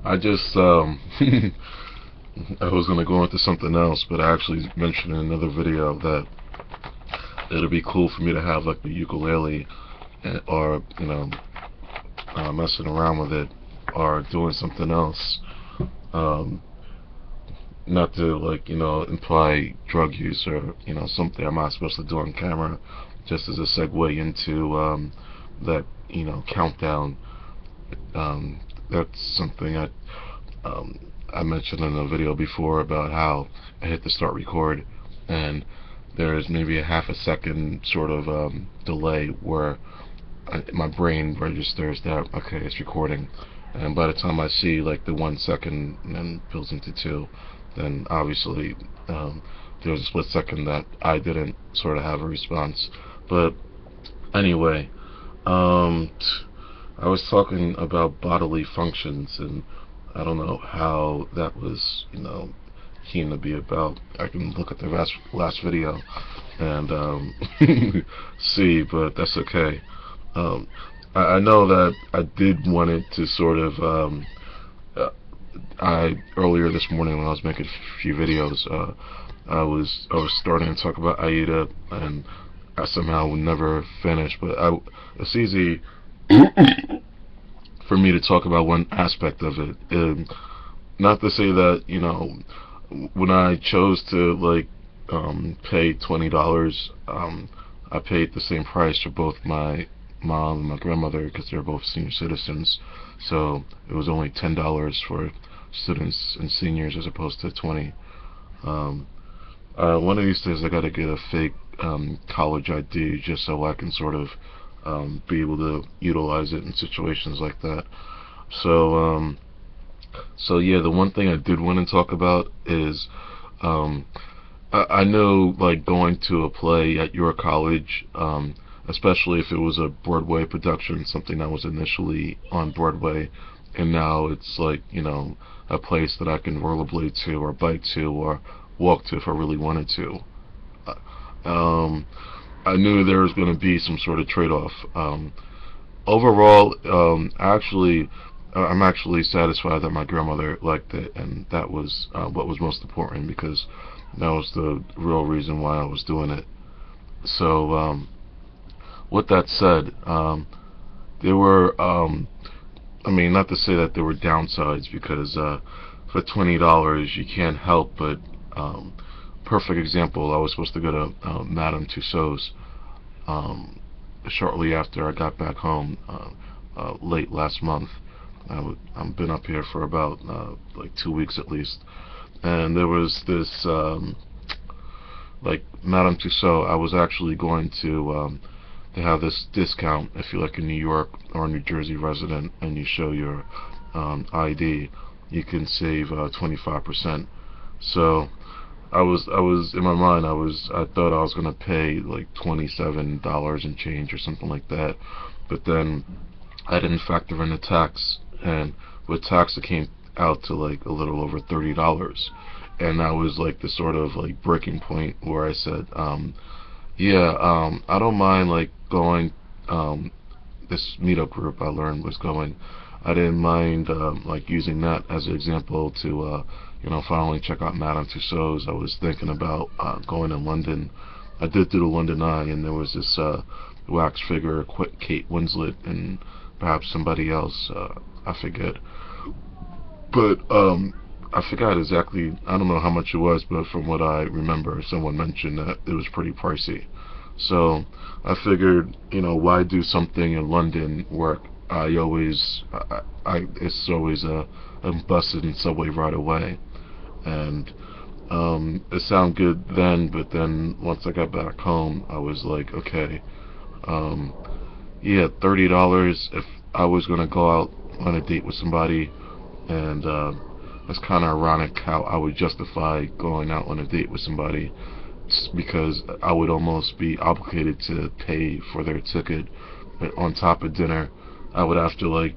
I just I was gonna go into something else, but I actually mentioned in another video that it'd be cool for me to have like the ukulele, or messing around with it, or doing something else. Um, Not to imply drug use or something I'm not supposed to do on camera. Just as a segue into that countdown. That's something I mentioned in a video before about how I hit the start record, and there is maybe a half a second sort of delay where my brain registers that okay, it's recording, and by the time I see like the 1 second and then fills into two, then obviously there was a split second that I didn't sort of have a response. But anyway, um, I was talking about bodily functions, and I don't know how that was, keen to be about. I can look at the last video and see, but that's okay. Um, I know that I did want it to sort of, uh, I earlier this morning when I was making a few videos, I was starting to talk about Aida, and I somehow never finished. But it's easy for me to talk about one aspect of it. Not to say that when I chose to pay $20, I paid the same price for both my mom and my grandmother because they're both senior citizens. So it was only $10 for students and seniors as opposed to 20. Um, One of these days I gotta get a fake college ID just so I can sort of be able to utilize it in situations like that. So so yeah, the one thing I did want to talk about is um, I know like going to a play at your college, especially if it was a Broadway production, something that was initially on Broadway, and now it's like a place that I can rollerblade to or bike to or walk to if I really wanted to. Um, I knew there was going to be some sort of trade-off. Overall, I'm actually satisfied that my grandmother liked it, and that was what was most important because that was the real reason why I was doing it. So, with that said, there were, I mean, not to say that there were downsides because for $20 you can't help but, perfect example, I was supposed to go to Madame Tussauds shortly after I got back home late last month. I've been up here for about like 2 weeks at least, and there was this like Madame Tussauds. I was actually going to have this discount if you're like a New York or New Jersey resident and you show your ID, you can save 25%. So I was in my mind, I thought I was gonna pay like $27 and change or something like that, but then I didn't factor in the tax, and with tax it came out to like a little over $30, and that was like the sort of like breaking point where I said, yeah, I don't mind like going. This meetup group I learned was going. I didn't mind like using that as an example to finally check out Madame Tussauds. I was thinking about going to London. I did do the London Eye, and there was this wax figure, Kate Winslet, and perhaps somebody else. I forget, but I forgot exactly. I don't know how much it was, but from what I remember, someone mentioned that it was pretty pricey. So I figured, why do something in London where it's always a bus and subway right away, and it sounded good then, but then once I got back home, I was like, okay, um, yeah, $30 if I was gonna go out on a date with somebody, and it's kind of ironic how I would justify going out on a date with somebody because I would almost be obligated to pay for their ticket on top of dinner. I would have to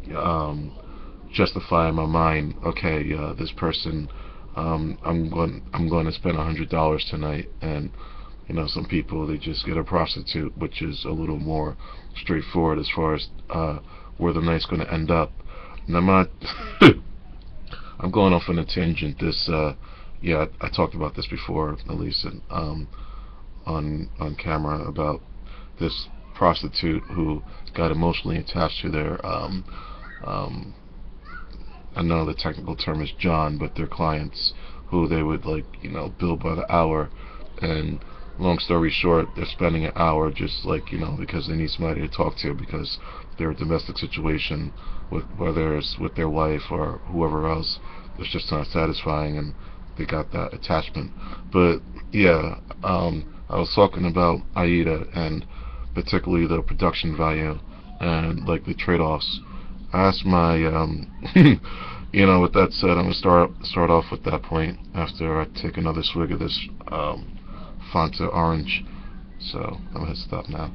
justify in my mind, okay, this person, I'm going to spend $100 tonight, and some people they just get a prostitute, which is a little more straightforward as far as where the night's going to end up. And I'm not. I'm going off on a tangent. Yeah, I talked about this before, at least on camera, about this prostitute who got emotionally attached to their I know the technical term is John, but their clients, who they would, like, bill by the hour. And long story short, they're spending an hour just, like, because they need somebody to talk to, because their domestic situation, with whether it's with their wife or whoever else, is just not satisfying, and they got that attachment. But yeah, I was talking about Aida, and particularly the production value and, like, the trade-offs. I asked my with that said, I'm gonna start off with that point after I take another swig of this Fanta orange. So I'm gonna stop now.